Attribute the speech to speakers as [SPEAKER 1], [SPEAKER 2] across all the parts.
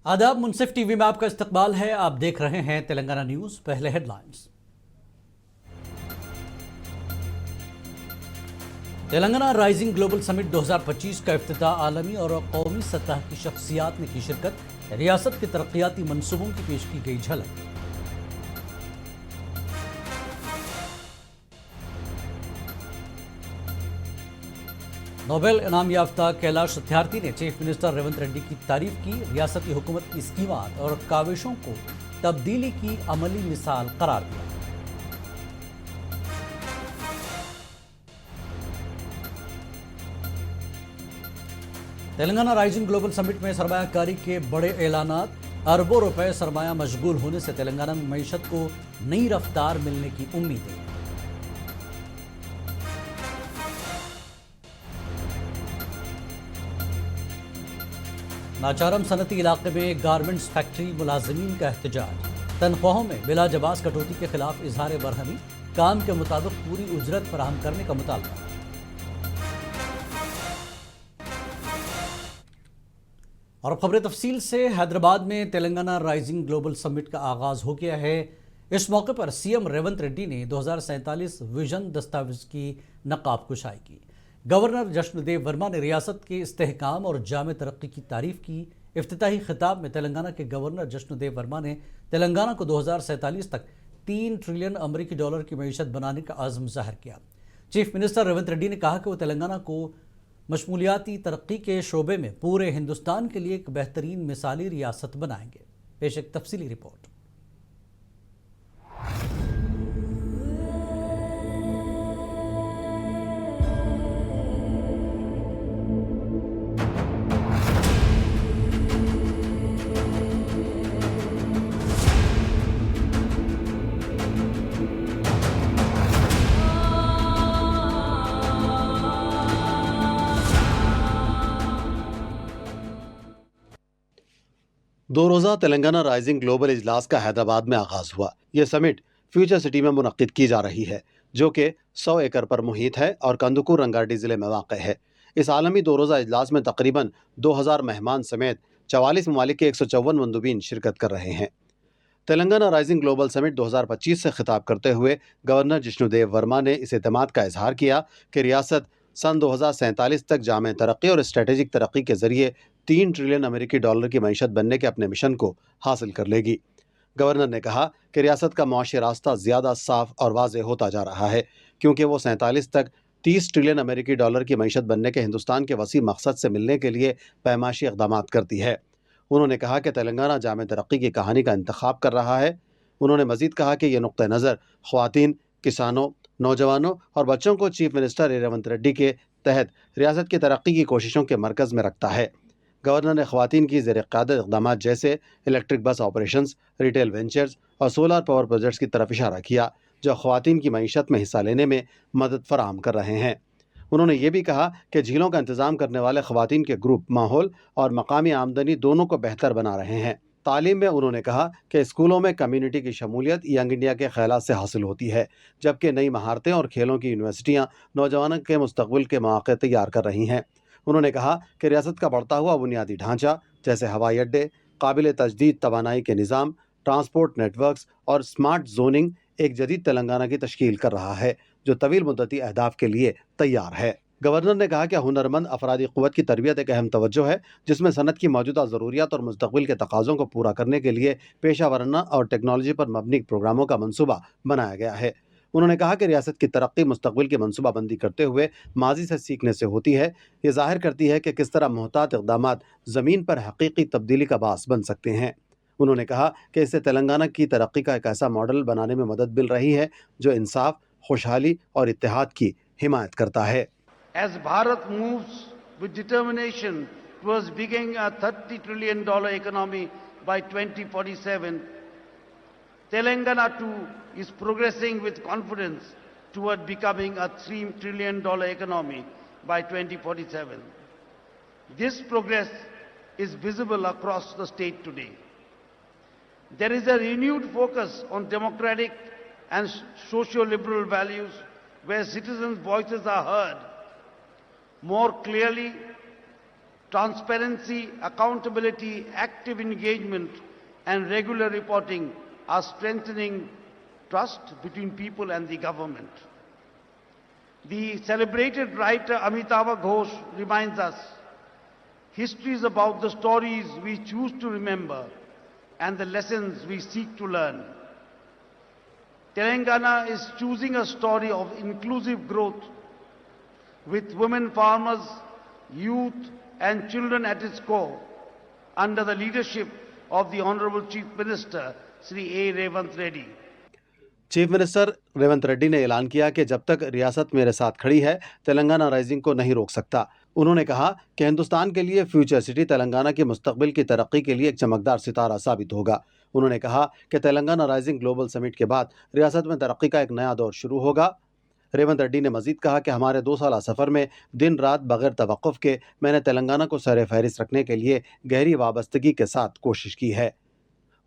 [SPEAKER 1] आदाब, मुनसिफ टीवी में आपका इस्तकबाल है। आप देख रहे हैं तेलंगाना न्यूज। पहले headlines. Telangana rising global summit 2025 का इफ्तिताह आलमी और कौमी सतह की शख्सियात ने की शिरकत। रियासत के तरक्याती मंसूबों की पेश की गई झलक। नोबेल इनाम याफ्ता कैलाश सत्यार्थी ने चीफ मिनिस्टर रेवंत रेड्डी की तारीफ की। रियासती हुकूमत की स्कीमात और काविशों को तब्दीली की अमली मिसाल करार दिया। तेलंगाना राइजिंग ग्लोबल समिट में सरमायाकारी के बड़े ऐलानात। अरबों रुपए सरमाया मशगूल होने से तेलंगाना में मईशत को नई रफ्तार मिलने की उम्मीदें। नाचारम सनती इलाके में गारमेंट्स फैक्ट्री मुलाजमीन का एहतजाज। तनख्वाहों में बिला जवाज कटौती के खिलाफ इजहार बरहमी। काम के मुताबिक पूरी उजरत फराहम करने का मुतालबा। और खबरें तफसील से। हैदराबाद में तेलंगाना राइजिंग ग्लोबल समिट का आगाज हो गया है। इस मौके पर सीएम रेवंत रेड्डी ने 2047 विजन दस्तावेज की नकाब कुशाई की। गवर्नर जश्नदेव वर्मा ने रियासत के इस्तेहकाम और जामे तरक्की की तारीफ की। इफ्तिताही खिताब में तेलंगाना के गवर्नर जश्नदेव वर्मा ने तेलंगाना को 2047 तक 3 ट्रिलियन अमरीकी डॉलर की मईशत बनाने का आज़म ज़ाहिर किया। चीफ मिनिस्टर रेवंत रेड्डी ने कहा कि वो तेलंगाना को मशमूलियाती तरक्की के शोबे में पूरे हिंदुस्तान के लिए एक बेहतरीन मिसाली रियासत बनाएंगे। पेश एक तफसीली रिपोर्ट।
[SPEAKER 2] दो रोज़ा तेलंगाना राइजिंग ग्लोबल इजलास का हैदराबाद में आगाज हुआ। यह समिट फ्यूचर सिटी में मुनक्किद की जा रही है, जो कि 100 एकड़ पर मुहित है और कंदुकूर रंगारेड्डी ज़िले में वाक़ है। इस आलमी दो रोज़ा इजलास में तकरीबन 2000 मेहमान समेत 44 ममालिक के 154 मंदूबीन शिरकत कर रहे हैं। तेलंगाना राइजिंग ग्लोबल समिट 2025 से खिताब करते हुए गवर्नर जिष्णुदेव वर्मा ने इस एतमाद का इजहार किया कि रियासत सन 2047 तक जामे तरक्की और स्ट्रेटेजिक तरक्की के जरिए 3 ट्रिलियन अमेरिकी डॉलर की मईशत बनने के अपने मिशन को हासिल कर लेगी। गवर्नर ने कहा कि रियासत का मुआशी रास्ता ज़्यादा साफ और वाज़ेह होता जा रहा है, क्योंकि वो 47 तक 30 ट्रिलियन अमेरिकी डॉलर की मईशत बनने के हिंदुस्तान के वसी मकसद से मिलने के लिए पैमाशी इक़दामात करती है। उन्होंने कहा कि तेलंगाना जामे तरक्की की कहानी का इंतखाब कर रहा है। उन्होंने मज़ीद कहा कि यह नुक्ता नज़र ख़वातीन, किसानों, नौजवानों और बच्चों को चीफ मिनिस्टर रेवंत रेड्डी के तहत रियासत की तरक्की की कोशिशों के मरकज़ में रखता है। गवर्नर ने ख़वातीन की ज़ेर क़यादत इक़दामात जैसे electric bus operations, retail ventures और सोलर पावर प्रोजेक्ट्स की तरफ इशारा किया, जो ख़वातीन की मईशत में हिस्सा लेने में मदद फराहम कर रहे हैं। उन्होंने ये भी कहा कि झीलों का इंतज़ाम करने वाले ख़वातीन के ग्रुप माहौल और मकामी आमदनी दोनों को बेहतर बना रहे हैं। तालीम में उन्होंने कहा कि स्कूलों में कम्युनिटी की शमूलियत यंग इंडिया के ख़यालात से हासिल होती है, जबकि नई महारतें और खेलों की यूनिवर्सिटियाँ नौजवानों के मुस्तक़बिल के मौक़े तैयार कर रही हैं। उन्होंने कहा कि रियासत का बढ़ता हुआ बुनियादी ढांचा जैसे हवाई अड्डे, काबिल तजदीद तवानाई के निज़ाम, ट्रांसपोर्ट नेटवर्क्स और स्मार्ट जोनिंग एक जदीद तेलंगाना की तश्कील कर रहा है, जो तवील मुद्दती अहदाफ के लिए तैयार है। गवर्नर ने कहा कि हुनरमंद अफरादी क़ुव्वत की तरबियत एक अहम तवज्जो है, जिसमें सनत की मौजूदा ज़रूरियात और मुस्तक़बिल के तकाज़ों को पूरा करने के लिए पेशा वराना और टेक्नोलॉजी पर मबनी प्रोग्रामों का मनसूबा बनाया गया है। उन्होंने कहा कि रियासत की तरक्की मुस्तक़बिल की मनसूबाबंदी करते हुए माजी से सीखने से होती है। ये ज़ाहिर करती है कि किस तरह मोहतात इक़दामात ज़मीन पर हकीकी तब्दीली का बास बन सकते हैं। उन्होंने कहा कि इससे तेलंगाना की तरक्की का एक ऐसा मॉडल बनाने में मदद मिल रही है जो इंसाफ, खुशहाली और इत्तेहाद की हिमायत करता है।
[SPEAKER 3] As Bharat moves with determination towards becoming a $30 trillion economy by 2047, Telangana too is progressing with confidence toward becoming a $3 trillion economy by 2047. This progress is visible across the state today. There is a renewed focus on democratic and socio-liberal values where citizens' voices are heard more clearly transparency, accountability, active engagement, and regular reporting are strengthening trust between people and the government. The celebrated writer Amitabh Ghosh reminds us, history is about the stories we choose to remember and the lessons we seek to learn. Telangana is choosing a story of inclusive growth with women farmers, youth and children at its core under the leadership of the Honorable Chief Minister, Sri A. Revanth Reddy.
[SPEAKER 2] Chief minister Revanth Reddy ने ऐलान किया कि जब तक रियासत मेरे साथ खड़ी है, तेलंगाना राइजिंग को नहीं रोक सकता। उन्होंने कहा कि हिंदुस्तान के लिए फ्यूचर सिटी तेलंगाना की मुस्तकबिल की तरक्की के लिए एक चमकदार सितारा साबित होगा। उन्होंने कहा कि तेलंगाना राइजिंग ग्लोबल समिट के बाद रियासत में तरक्की का एक नया दौर शुरू होगा। रेवंत रेड्डी ने मजीद कहा कि हमारे 2 साल सफ़र में दिन रात बगैर तवक्कुफ के मैंने तेलंगाना को सर फहरिस्त रखने के लिए गहरी वाबस्तगी के साथ कोशिश की है।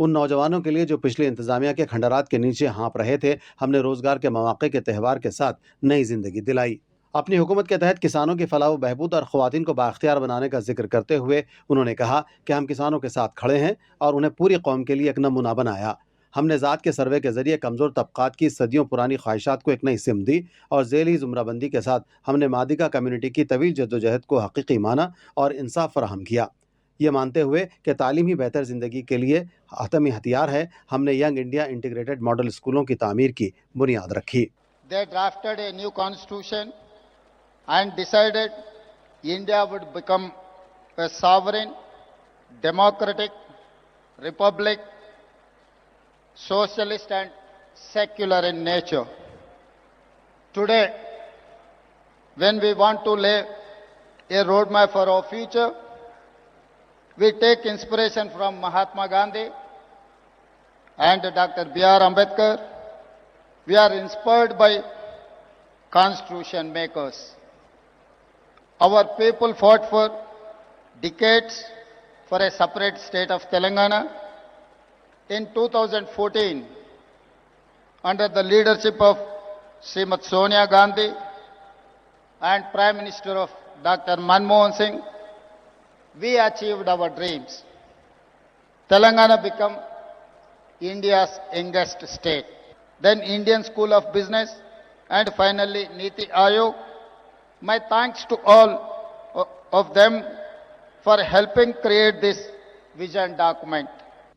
[SPEAKER 2] उन नौजवानों के लिए जो पिछली इंतजामिया के खंडरात के नीचे हाँप रहे थे, हमने रोजगार के मौके के त्यौहार के साथ नई जिंदगी दिलाई। अपनी हुकूमत के तहत किसानों की फलाह व बहबूद और ख़वातीन को बाख्तियार बनाने का जिक्र करते हुए उन्होंने कहा कि हम किसानों के साथ खड़े हैं और उन्हें पूरी कौम के लिए एक नमूना बनाया। हमने ज़ात के सर्वे के ज़रिए कमज़ोर तबक़ात की सदियों पुरानी ख्वाहिशात को एक नई सिम दी और ज़ेली ज़ुमराबंदी के साथ हमने मादिगा कम्युनिटी की तवील जद्दोजहद को हकीकी माना और इंसाफ फराहम किया। ये मानते हुए कि तालीम ही बेहतर ज़िंदगी के लिए हतमी हथियार है, हमने यंग इंडिया इंटीग्रेटेड मॉडल स्कूलों की तामीर की बुनियाद रखी।
[SPEAKER 4] They drafted a new constitution and decided India would become a sovereign, democratic republic, socialist and secular in nature. Today, when we want to lay a roadmap for our future, we take inspiration from Mahatma Gandhi and Dr. B.R. Ambedkar. We are inspired by constitution makers. Our people fought for decades for a separate state of Telangana. In 2014, under the leadership of Srimati Sonia Gandhi and Prime Minister of Dr. Manmohan Singh, we achieved our dreams. Telangana became India's youngest state. Then Indian School of Business and finally Niti Aayog. My thanks to all of them for helping create this vision document.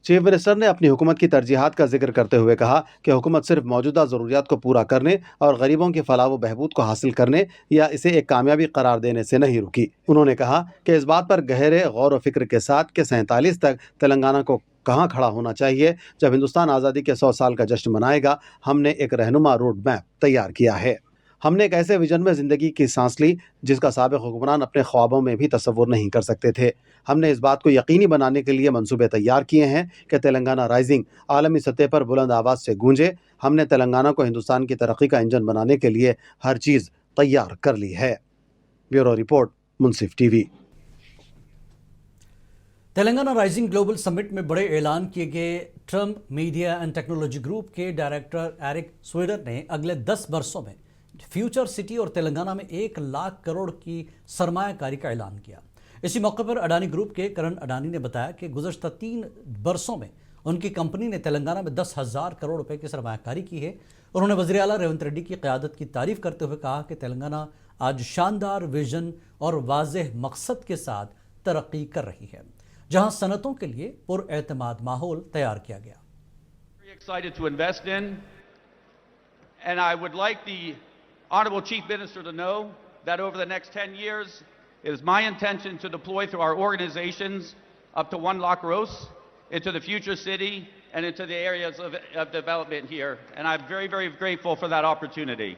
[SPEAKER 2] Chief minister ने अपनी हुकूमत की तरजीहात का जिक्र करते हुए कहा कि हुकूमत सिर्फ मौजूदा ज़रूरियात को पूरा करने और गरीबों की फलाह व बहबूद को हासिल करने या इसे एक कामयाबी करार देने से नहीं रुकी। उन्होंने कहा कि इस बात पर गहरे गौर व फिक्र के साथ कि 47 तक तेलंगाना को कहाँ खड़ा होना चाहिए जब हिंदुस्तान आज़ादी के 100 साल का जश्न मनाएगा, हमने एक रहनुमा रोड मैप तैयार किया है। हमने एक ऐसे विजन में ज़िंदगी की सांस ली जिसका साबिक़ हुक्मरान अपने ख्वाबों में भी तसव्वुर नहीं कर सकते थे। हमने इस बात को यकीनी बनाने के लिए मंसूबे तैयार किए हैं कि तेलंगाना राइजिंग आलमी सतह पर बुलंद आवाज़ से गूंजे। हमने तेलंगाना को हिंदुस्तान की तरक्की का इंजन बनाने के लिए हर चीज़ तैयार कर ली है। Bureau report, Munsif TV.
[SPEAKER 1] Telangana rising global summit में बड़े ऐलान किए गए Trump media and technology group के डायरेक्टर एरिक स्वेडर ने अगले 10 वर्षों में फ्यूचर सिटी और तेलंगाना में 1 लाख करोड़ की सरमायाकारी का ऐलान किया। इसी मौके पर अडानी ग्रुप के करण अडानी ने बताया कि गुज़श्ता 3 वर्षों में उनकी कंपनी ने तेलंगाना में 10,000 करोड़ रुपए की सरमायाकारी की है। उन्होंने वज़ीर आला रेवंत रेड्डी की क़यादत की तारीफ करते हुए कहा कि तेलंगाना आज शानदार विजन और वाज़ेह मकसद के साथ तरक्की कर रही है, जहां सनतों के लिए पुरएतमाद माहौल तैयार किया गया।
[SPEAKER 5] Very excited to invest in, and I would like the Honorable Chief Minister to know that over the next 10 years, it is my intention to deploy through our organizations up to 1 lakh crores into the future city and into the areas of development here. And I'm very, very grateful for that opportunity.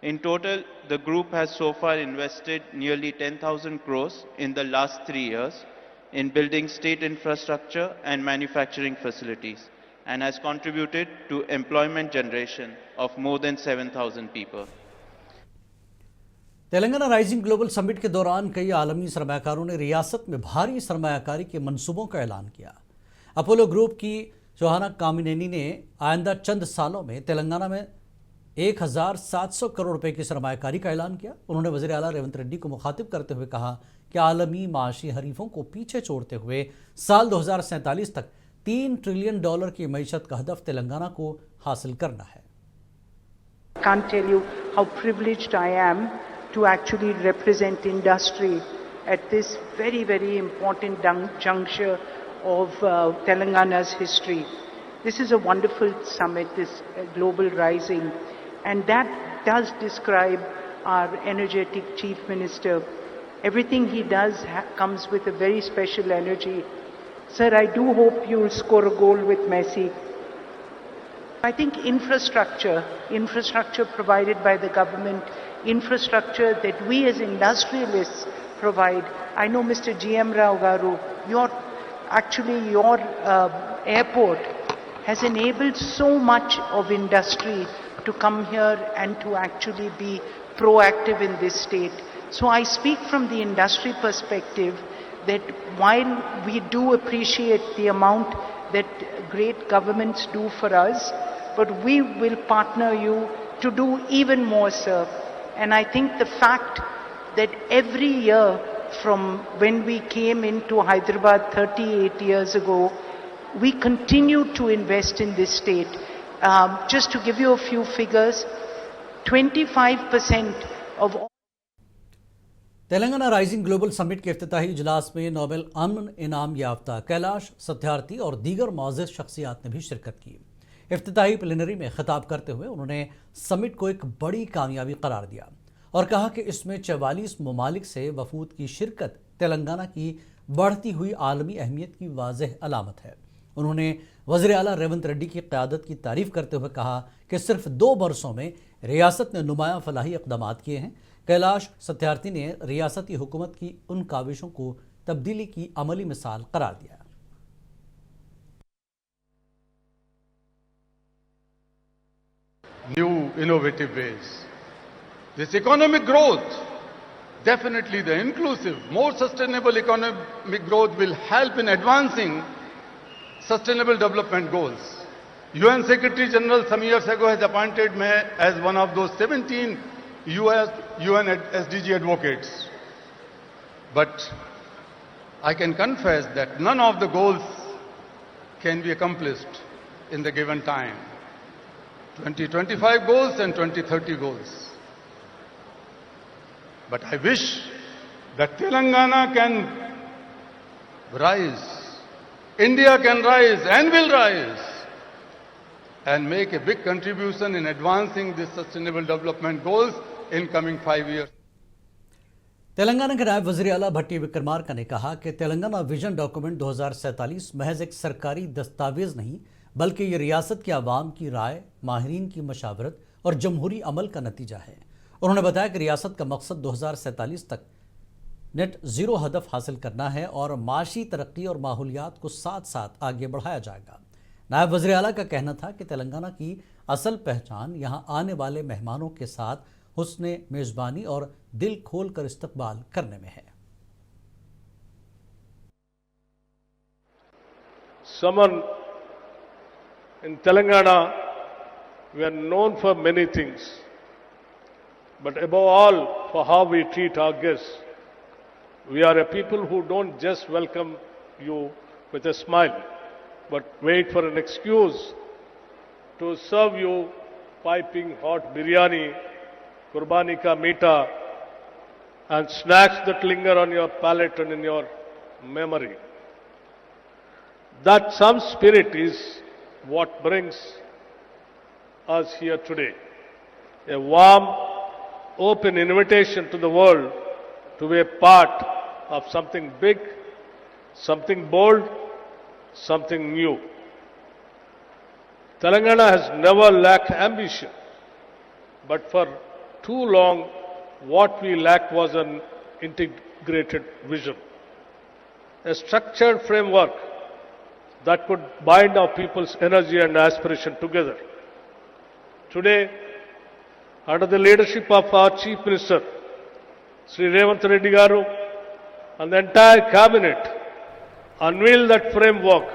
[SPEAKER 6] In total, the group has so far invested nearly 10,000 crores in the last 3 years in building state infrastructure and manufacturing facilities, and has contributed to employment generation of more than 7,000 people.
[SPEAKER 1] Telangana rising global summit के दौरान कई आलमी सरमायाकारों ने रियासत में भारी सरमायाकारी के मंसूबों का ऐलान किया। अपोलो ग्रुप की जोहाना कामिनेनी ने आइंदा चंद सालों में तेलंगाना में 1700 करोड़ रुपए की सरमायाकारी का ऐलान किया। उन्होंने वज़ीर आला रेवंत रेड्डी को मुखातिब करते हुए कहा कि आलमी माशी हरीफों को पीछे छोड़ते हुए साल 2047 तक $3 ट्रिलियन की मईशत का हदफ तेलंगाना को हासिल करना है।
[SPEAKER 7] Can't tell you how privileged I am to actually represent industry at this very, very important juncture of Telangana's history. This is a wonderful summit, this Global Rising, and that does describe our energetic Chief Minister. Everything he does comes with a very special energy. Sir, I do hope you'll score a goal with Messi. I think infrastructure provided by the government, infrastructure that we as industrialists provide. I know Mr. G.M. Rao Garu, your airport has enabled so much of industry to come here and to actually be proactive in this state. So I speak from the industry perspective that while we do appreciate the amount that great governments do for us, but we will partner you to do even more, sir. And I think the fact that every year from when we came into Hyderabad 38 years ago, we continue to invest in this state. Just to give you a few figures, 25% of all
[SPEAKER 1] Telangana rising global summit के इफ्तिताही इजलास में Nobel अमन इनाम याफ्ता कैलाश सत्यार्थी और दीगर मुअज़्ज़ज़ शख्सियात ने भी शिरकत की। इफ्तिताही प्लेनरी में खिताब करते हुए उन्होंने समिट को एक बड़ी कामयाबी करार दिया और कहा कि इसमें 44 ममालिक से वफूद की शिरकत तेलंगाना की बढ़ती हुई आलमी अहमियत की वाज़ेह अलामत है। उन्होंने वज़ीर आला रेवंत रेड्डी की क़यादत की तारीफ़ करते हुए कहा कि सिर्फ 2 बरसों में रियासत ने नुमायां फलाही इक़दामात किए हैं। कैलाश सत्यार्थी ने रियासती हुकूमत की उन काविशों को तब्दीली की अमली मिसाल करार दिया।
[SPEAKER 8] New innovative ways. This economic growth, definitely the inclusive, more sustainable economic growth will help in advancing sustainable development goals. UN Secretary General some years ago has appointed me as one of those 17 UN SDG advocates. But I can confess that none of the goals can be accomplished in the given time. 2025 goals and 2030 goals. But I wish that Telangana can rise, India can rise and will rise and make a big contribution in advancing these sustainable development goals in coming 5 years.
[SPEAKER 1] Telangana के नायब वज़ीर आला भट्टी विक्रमार्का ने कहा कि Telangana vision document 2047 महज एक सरकारी दस्तावेज नहीं बल्कि ये रियासत के आवाम की राय, माहिरीन की मशावरत और जमहूरी अमल का नतीजा है। उन्होंने बताया कि रियासत का मकसद 2047 तक नेट ज़ीरो हदफ हासिल करना है और माशी तरक्की और माहौलियात को साथ साथ आगे बढ़ाया जाएगा। नायब वज़ीर आला का कहना था कि तेलंगाना की असल पहचान यहाँ आने वाले मेहमानों के साथ हुस्ने मेज़बानी और दिल खोल कर इस्तकबाल करने में है।
[SPEAKER 9] Someone in Telangana, we are known for many things, but above all for how we treat our guests. We are a people who don't just welcome you with a smile, but wait for an excuse to serve you piping hot biryani, kurbani ka meeta, and snacks that linger on your palate and in your memory. That some spirit is what brings us here today. A warm, open invitation to the world to be a part of something big, something bold, something new. Telangana has never lacked ambition, but for too long what we lacked was an integrated vision, a structured framework that could bind our people's energy and aspiration together. Today, under the leadership of our Chief Minister, Sri Revanth Reddy Garu, and the entire cabinet, unveil that framework.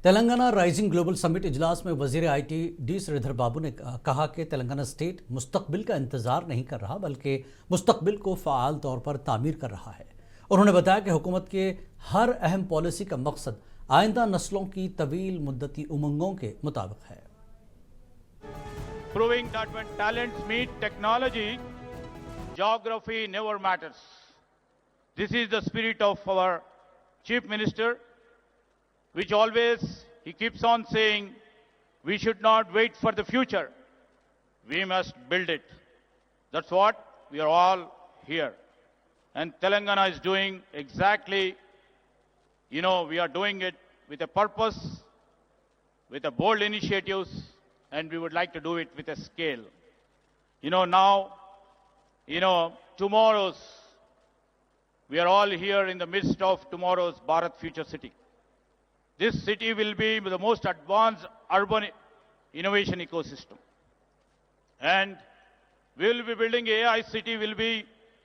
[SPEAKER 1] Telangana rising global summit इजलास में वजीर IT D Shridhar बाबू ने कहा कि Telangana state मुस्तकबिल का इंतजार नहीं कर रहा बल्कि मुस्तकबिल को फ़आल तौर पर तामीर कर रहा है। उन्होंने बताया कि हुकूमत के हर अहम पॉलिसी का मकसद आइंदा नस्लों की तवील मुद्दती उमंगों के मुताबिक है।
[SPEAKER 10] Proving that when talents meet technology, geography never matters. This is the spirit of our Chief Minister, which always he keeps on saying, we should not wait for the future. We must build it. That's what we are all here. And Telangana is doing exactly, we are doing it with a purpose, with a bold initiatives, and we would like to do it with a scale. Tomorrow's, we are all here in the midst of tomorrow's Bharat Future City. This city will be the most advanced urban innovation ecosystem. And we will be building AI city, will be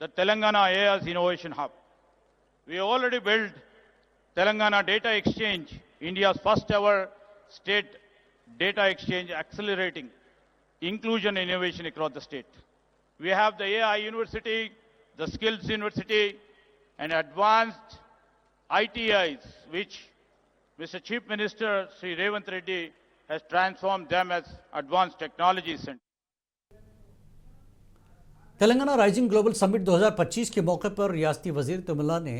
[SPEAKER 10] the Telangana AI's innovation hub. We already built Telangana Data Exchange, India's first ever state data exchange, accelerating inclusion and innovation across the state. We have the AI University, the Skills University, and advanced ITIs, which Mr. Chief Minister Sri Revanth Reddy has transformed them as advanced technology centers.
[SPEAKER 1] Telangana rising global summit 2025 के मौके पर रियासती वजीर तमिला ने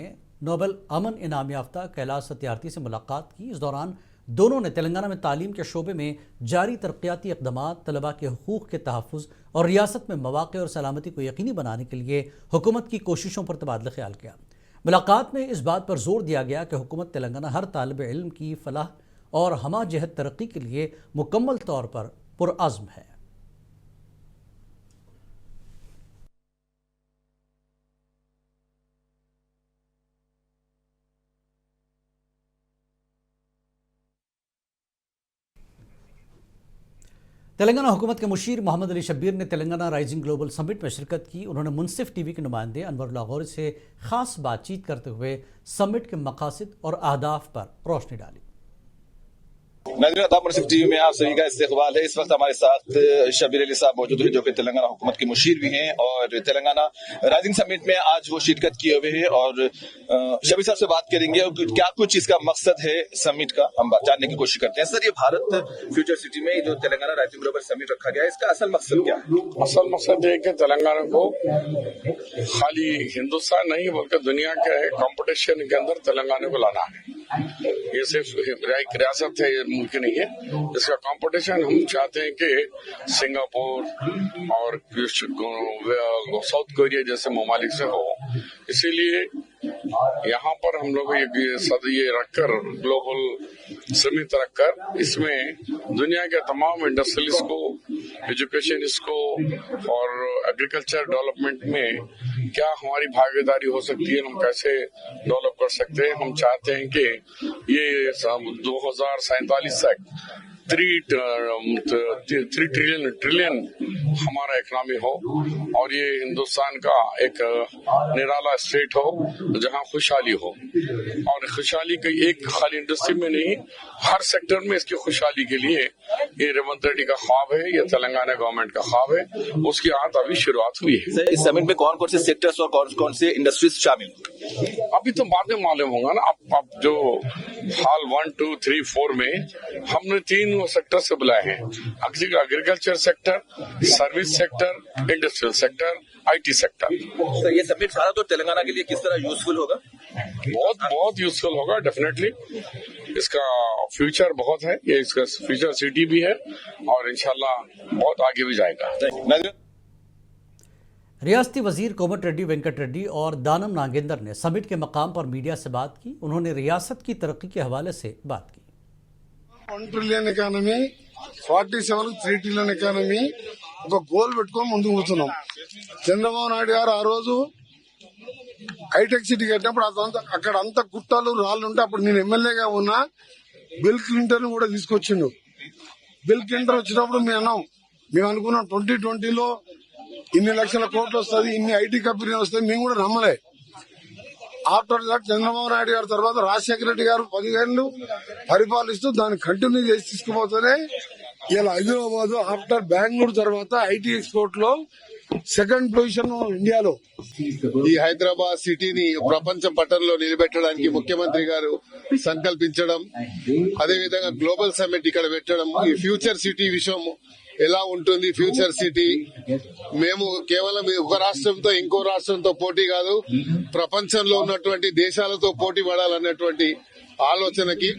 [SPEAKER 1] Nobel अमन इनाम याफ्ता कैलाश सत्यार्थी से मुलाकात की। इस दौरान दोनों ने तेलंगाना में तालीम के शोबे में जारी तरक्याती इक़दामात, तलबा के हुकूक़ के तहफ़्फ़ुज़ और रियासत में मवाक़े और सलामती को यकीनी बनाने के लिए हुकूमत की कोशिशों पर तबादला ख्याल किया। मुलाकात में इस बात पर जोर दिया गया कि हुकूमत तेलंगाना हर तालिब इल्म की फलाह और हमा जहत तरक्की के लिए मुकम्मल तौर पर पुरअज़्म है। तेलंगाना हुकूमत के मुशीर मोहम्मद अली शब्बीर ने तेलंगाना राइजिंग ग्लोबल समिट में शिरकत की। उन्होंने मुनसिफ टीवी के नुमाइंदे अनवरुल्लाह गौरी से खास बातचीत करते हुए समिट के मकासद और अहदाफ पर रोशनी डाली।
[SPEAKER 11] मुनसिफ टीवी में आप सभी का इस्तकबाल है। इस वक्त हमारे साथ शब्बीर अली साहब मौजूद हैं, जो कि तेलंगाना हुकूमत के मुशीर भी हैं और तेलंगाना राइजिंग समिट में आज वो शिरकत किए हुए हैं। और शब्बीर साहब से बात करेंगे और क्या कुछ इसका मकसद है समिट का, हम जानने की कोशिश करते हैं। सर, ये भारत फ्यूचर सिटी में जो तेलंगाना राइजिंग ग्लोबल समिट रखा गया है, इसका असल मकसद क्या है?
[SPEAKER 9] असल मकसद है कि तेलंगाना को खाली हिंदुस्तान नहीं बल्कि दुनिया के कंपटीशन के अंदर तेलंगाना को लाना है। ये सिर्फ एक रियासत है, मुल्क नहीं है। इसका कंपटीशन हम चाहते हैं कि सिंगापुर और साउथ कोरिया जैसे ममालिक से हो। इसीलिए यहाँ पर हम लोग ये रखकर ग्लोबल समिट रखकर इसमें दुनिया के तमाम इंडस्ट्रियलिस्ट को, एजुकेशनिस्ट को और एग्रीकल्चर डेवलपमेंट में क्या हमारी भागीदारी हो सकती है, हम कैसे डेवलप कर सकते हैं। हम चाहते हैं कि ये 2047 तक 3 ट्रिलियन हमारा इकोनॉमी हो और ये हिंदुस्तान का एक निराला स्टेट हो जहां खुशहाली हो। और खुशहाली की एक खाली इंडस्ट्री में नहीं, हर सेक्टर में इसकी खुशहाली के लिए ये रेवंत रेड्डी का ख्वाब है, ये तेलंगाना गवर्नमेंट का ख्वाब है। उसकी आज अभी शुरुआत हुई है।
[SPEAKER 11] इस समिट में कौन कौन से सेक्टर्स और कौन कौन से इंडस्ट्रीज शामिल?
[SPEAKER 9] अभी तो बाद में मालूम होगा ना। अब जो हाल 1, 2, 3, 4 में हमने 3 सेक्टर से बुलाए हैं: agriculture sector, service sector, industrial sector, IT sector.
[SPEAKER 11] तो ये समिट सारा तो तेलंगाना के लिए किस तरह यूजफुल होगा?
[SPEAKER 9] बहुत यूजफुल होगा, डेफिनेटली। इसका फ्यूचर बहुत है, ये इसका फ्यूचर सिटी भी है और इंशाल्लाह बहुत आगे भी जाएगा।
[SPEAKER 1] रियासती वजीर कोमट रेड्डी वेंकट रेड्डी और दानम नागेंद्र ने समिट के मकाम पर मीडिया से बात की। उन्होंने रियासत की तरक्की के हवाले से बात की।
[SPEAKER 12] 1 ट्रिलियन ఎకానమీ 47 3 ట్రిలియన్ ఎకానమీ ఒక గోల్ పెట్టుకొని ముందుకు పోతున్నాం. చంద్రబాబు నాయుడు గారు ఆ రోజు హైటెక్ సిటీ కట్టినప్పుడు అక్కడ అంత గుట్టలు రాళ్ళు ఉంటే అప్పుడు నేను ఎమ్మెల్యేగా ఉన్నా. బిల్ క్లింటన్ కూడా తీసుకొచ్చిండు. బిల్ క్లింటన్ వచ్చినప్పుడు మేము అనుకున్నాం 2020లో ఇన్ని లక్షల కోట్లు వస్తుంది, ఇన్ని IT కంపెనీలు వస్తాయి. మేము కూడా నమ్మలే. ఆఫ్టర్ దట్ చంద్రబాబు నాయుడు గారి తర్వాత రాజశేఖర రెడ్డి గారు 10 ఏళ్లు పరిపాలిస్తూ దాన్ని కంటిన్యూ చేసి తీసుకుపోతూనే ఇలా హైదరాబాద్ ఆఫ్టర్ బెంగళూరు తర్వాత ఐటీ ఎక్స్పోర్ట్ లో సెకండ్ పొజిషన్ ఇండియాలో.
[SPEAKER 13] ఈ హైదరాబాద్ సిటీని ప్రపంచ పటంలో నిలబెట్టడానికి ముఖ్యమంత్రి గారు సంకల్పించడం, అదేవిధంగా గ్లోబల్ సమ్మిట్ ఇక్కడ పెట్టడం, ఈ ఫ్యూచర్ సిటీ విషయం ఎలా ఉంటుంది, ఫ్యూచర్ సిటీ మేము కేవలం ఒక రాష్ట్రంతో ఇంకో రాష్ట్రంతో పోటీ కాదు, ప్రపంచంలో ఉన్నటువంటి దేశాలతో పోటీ పడాలన్నటువంటి ఆలోచనకి.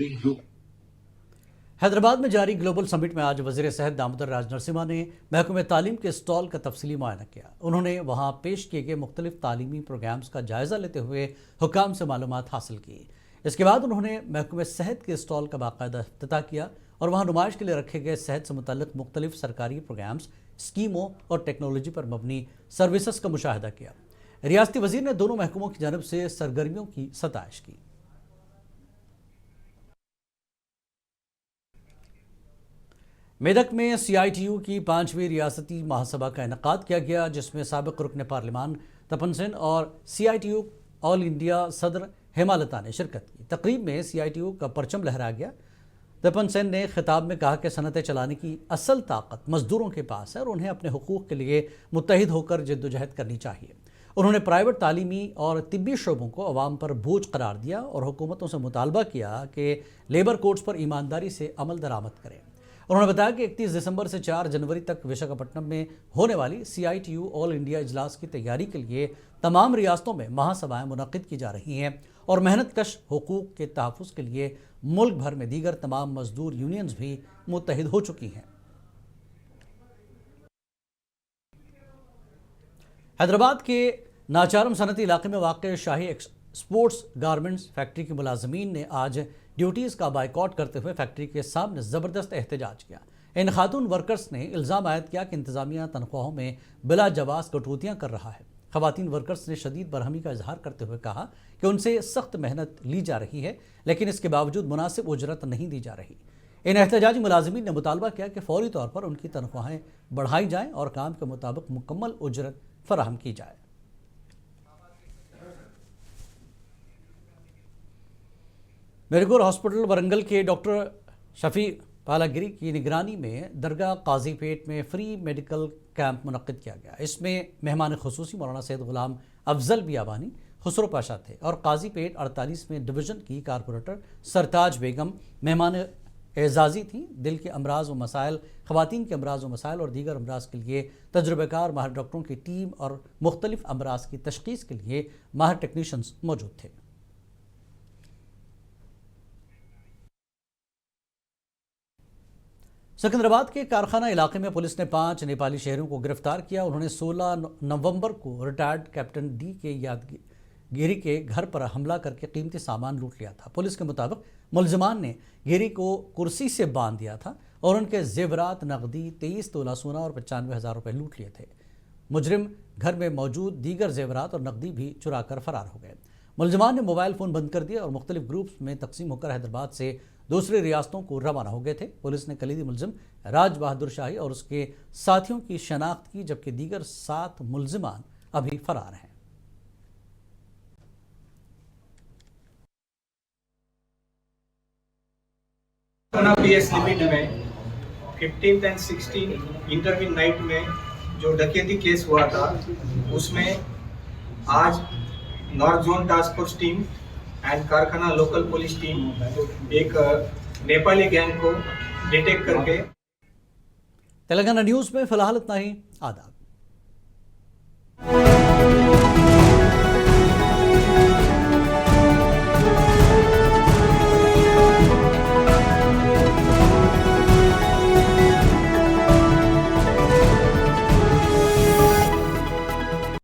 [SPEAKER 1] हैदराबाद में जारी ग्लोबल समिट में आज वज़ीर सेहत दामोदर राज नरसिम्हा ने महकमे तालीम के स्टॉल का तफसीली मुआयना किया। उन्होंने वहाँ पेश किए गए मुख्तलिफ तालीमी प्रोग्राम्स का जायज़ा लेते हुए हुकाम से मालूमात हासिल की। इसके बाद उन्होंने महकमे सेहत के स्टॉल का बाकायदा इफ्तिताह किया और वहाँ नुमाइश के लिए रखे गए सेहत से मुतल्लिक़ मुख्तलिफ सरकारी प्रोग्राम्स, स्कीमों और टेक्नोलॉजी पर मबनी सर्विसेज का मुशाहिदा किया। रियासती वज़ीर ने दोनों महकमों की जानिब से सरगर्मियों की सताइश की। मेदक में CITU की 5वीं रियासती महासभा का इनेकाद किया गया, जिसमें साबिक़ रुकन पार्लिमान तपन सेन और CITU ऑल इंडिया सदर हेमालता ने शिरकत की। तकरीब में CITU का परचम लहराया गया। तपन सेन ने खिताब में कहा कि सनतें चलाने की असल ताकत मजदूरों के पास है और उन्हें अपने हुकूक़ के लिए मुत्तहिद होकर जद्दोजहद करनी चाहिए। उन्होंने प्राइवेट तालीमी और तिब्बी शोबों को अवाम पर बोझ करार दिया और हुकूमतों से मुतालबा किया कि लेबर कोड्स पर ईमानदारी से अमल दरामद करें। उन्होंने बताया कि 31 दिसंबर से 4 जनवरी तक विशाखापट्टनम में होने वाली CITU ऑल इंडिया इजलास की तैयारी के लिए तमाम रियासतों में महासभाएं मुनक़िद की जा रही हैं और मेहनत कश हुकूक़ के तहफ़्फ़ुज़ के लिए मुल्क भर में दीगर तमाम मजदूर यूनियंस भी मुत्तहिद हो चुकी हैं। हैदराबाद के नाचारम सनती इलाके में वाक़ शाही स्पोर्ट्स गारमेंट्स फैक्ट्री के मुलाजमीन ने आज ड्यूटीज़ का बाइकआउट करते हुए फैक्ट्री के सामने ज़बरदस्त एहतजाज किया। इन खातून वर्कर्स ने इल्ज़ाम आयद किया कि इंतज़ामिया तनख्वाहों में बिला जवाज़ कटौतियाँ कर रहा है। ख़वातीन वर्कर्स ने शदीद बरहमी का इजहार करते हुए कहा कि उनसे सख्त मेहनत ली जा रही है, लेकिन इसके बावजूद मुनासिब उजरत नहीं दी जा रही। इन एहतजाजी मुलाजमीन ने मुतालबा किया कि फ़ौरी तौर पर उनकी तनख्वाहें बढ़ाई जाएँ और काम के मुताबिक मुकम्मल उजरत फराहम की जाए। मेरगोर हॉस्पिटल वरंगल के डॉक्टर शफी पालागिरी की निगरानी में दरगाह काजीपेट में फ्री मेडिकल कैंप मुनक़्क़िद किया गया। इसमें मेहमान ख़ुसूसी मौलाना सैयद ग़ुलाम अफजल बियाबानी खुसरो पाशा थे और काजीपेट 48 में डिवीज़न की कारपोरेटर सरताज बेगम मेहमान एजाज़ी थी। दिल के अमराज व मसाइल, ख़वातीन के अमराज व मसाइल और दीगर अमराज के लिए तजुर्बेकार माहिर डॉक्टरों की टीम और मुख्तलिफ अमराज की तशख़ीस के लिए माहिर टेक्नीशियंस मौजूद थे। सिकंदराबाद के कारखाना इलाके में पुलिस ने 5 नेपाली शहरियों को गिरफ्तार किया। उन्होंने 16 नवंबर को रिटायर्ड कैप्टन डी के यादगिरी के घर पर हमला करके कीमती सामान लूट लिया था। पुलिस के मुताबिक मुलजमान ने गिरी को कुर्सी से बांध दिया था और उनके जेवरात, नकदी, 23 तोला सोना और 95,000 रुपये लूट लिए थे। मुजरिम घर में मौजूद दीगर जेवरात और नकदी भी चुरा कर फरार हो गए। मुलजमान ने मोबाइल फ़ोन बंद कर दिया और मुख्तलिफ ग्रुप्स में तकसीम होकर हैदराबाद से दूसरी रियासतों को रवाना हो गए थे। पुलिस ने कलीदी मुलजिम राज बहादुर शाही और उसके साथियों की शनाख्त की, जबकि दीगर 7 मुलजिमान अभी फरार हैं।
[SPEAKER 14] PS लिमिट में 15th and 16th interview night में जो डकैती केस हुआ था, उसमें आज north zone task force team and कारखाना लोकल पुलिस टीम एक नेपाली गैंग को डिटेक्ट करके।
[SPEAKER 1] तेलंगाना न्यूज़ में फिलहाल इतना ही। आदाब।